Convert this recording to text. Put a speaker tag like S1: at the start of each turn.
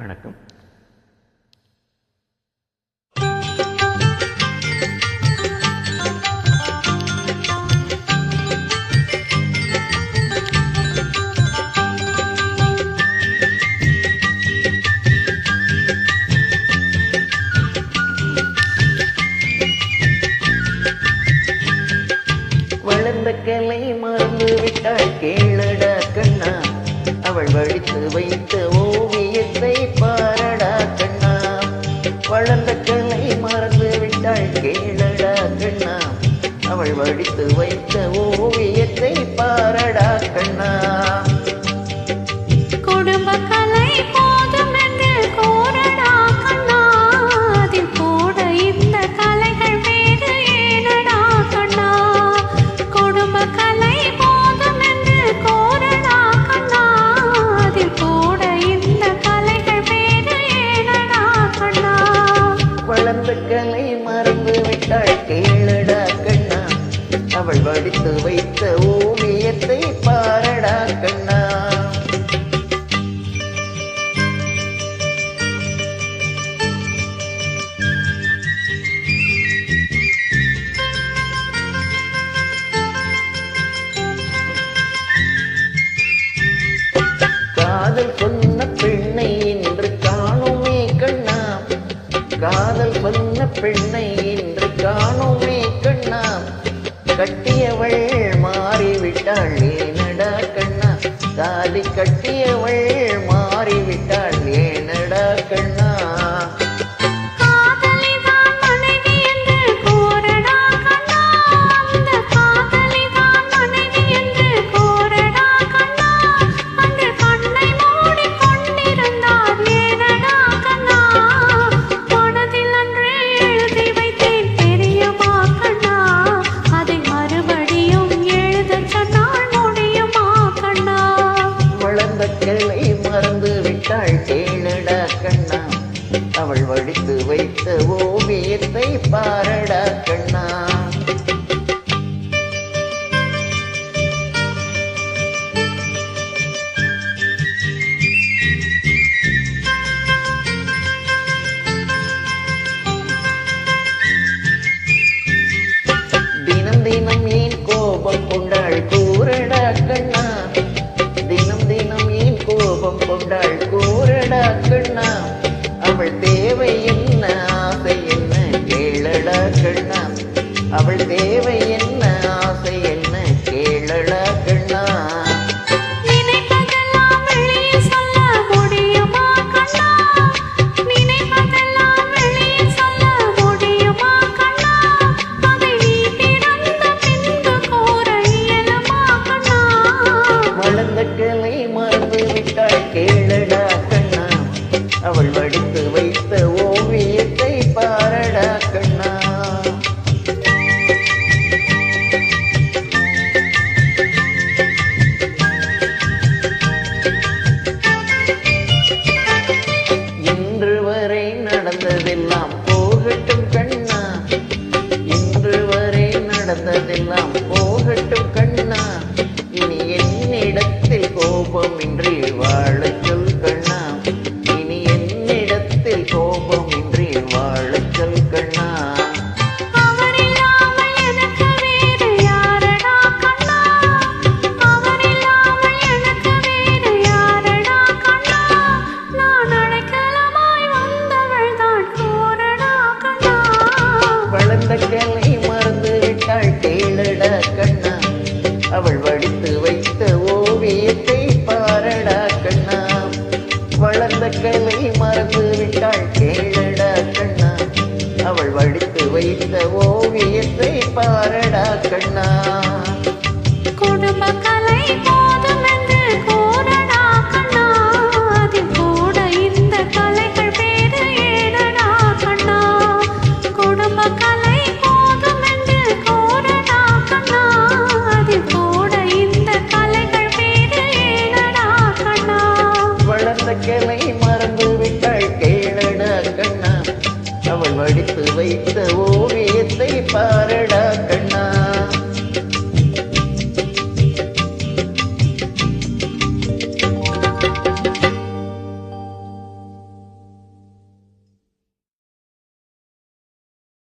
S1: வணக்கம். வளர்ந்த கலை மறந்து விட்டாள் கேளடா கண்ணா, அவள் வடித்து வைத்த ஓவியத்தை பாரடா கண்ணா. வளர்ந்த கலை மறந்து விட்டாள் கேளடா கண்ணா, அவள் வடித்து வைத்த ஓவியத்தை பாரடா கண்ணா.
S2: குடும்ப கலை போதும் என்று கோரடா கண்ணா, அதில் கூட இந்த கலைகள் வேறு ஏனடா கண்ணா. குடும்ப கலை போதும் என்று கோரடா கண்ணா, அதில் கூட இந்த கலைகள் வேறு ஏனடா கண்ணா.
S1: வளர்ந்த கலை மறந்து விட்டாள் கேளடா கண்ணா, அவள் வடித்து வைத்த ஓவியத்தை பாரடா கண்ணா. காதல் சொன்ன பெண்ணை என்று காணுமே கண்ணா, காதல் சொன்ன பெண்ணை என்று காணுமே கண்ணா. கட்டியவள் மாறிவிட்டாள் ஏனடா கண்ணா, தாலி கட்டியவள் மாறிவிட்டாள் ஏனடா கண்ணா.
S2: காதலிதான் மனைவி என்று கோரடா கண்ணா, அந்த காதலிதான் மனைவி என்று கோரடா கண்ணா. அன்று கண்ணை மூடிக் கொண்டிருந்தார் ஏனடா கண்ணா. மனதில் அன்று எழுதி வைத்தேன் தெரியுமா கண்ணா, அதை மறுபடியும் எழுதச் சொன்னால் முடியுமா கண்ணா.
S1: வளர்ந்த கிளை மறந்து விட்டாள் கேளடா கண்ணா, அவள் வடித்து வைத்த ஓவியத்தை பாரடா கண்ணா. தினம் தினம் ஏன் கோபம் கொண்டாள் கூறடா கண்ணா, தினம் தினம் ஏன் கோபம் கொண்டாள் கூறடா கண்ணா. அவள் தேவை என்ன ஆசை என்ன கேளடா கண்ணா, அவள் தேவை என்ன ஆசை என்ன கேளடா கண்ணா.
S2: நினைப்பதெல்லாம் வெளியில் சொல்ல முடியுமா கண்ணா, நினைப்பதெல்லாம் வெளியில் சொல்ல முடியுமா கண்ணா. அதை நீ பிறந்த பின்பு கூற இயலுமா கண்ணா.
S1: வளர்ந்த கிளை மறந்து விட்டாள் கேளடா கண்ணா, அவள் வடித்து வைத்த ஓவியத்தை பாரடா கண்ணா. இன்று வரை நடந்ததெல்லாம் போகட்டும் கண்ணா, இன்று வரை நடந்ததெல்லாம் போகட்டும் கண்ணா. இனி என்னிடத்தில் கோபமின்றி வாழச் சொல் கண்ணா, இனி என்னிடத்தில் கோபமின்றி வாழச் சொல் கண்ணா.
S2: அவர் இல்லாமல் எனக்கு வேறு யாரடா கண்ணா, அவர் இல்லாமல் எனக்கு வேறு யாரடா கண்ணா. நான் அடைக்கலமாய் வந்தவள் தான் கூறடா கண்ணா.
S1: வளர்ந்த கலை மறந்து விட்டாள் கேளடா கண்ணா, அவள் வடித்து வைத்த ஓவியத்தை பாரடா கண்ணா. வளர்ந்த கலை மறந்து விட்டாள் கேளடா கண்ணா, அவள் வடித்து வைத்த ஓவியத்தை பாரடா கண்ணா.
S2: குடும்ப கலை போதும் என்று கூறடா கண்ணா, அதில் கூட இந்த கலைகள் வேறு ஏனடா கண்ணா. குடும்ப கலை போதும் என்று கூறடா கண்ணா, அதில் கூட இந்த கலைகள் வேறு ஏனடா கண்ணா.
S1: வளர்ந்த கிளை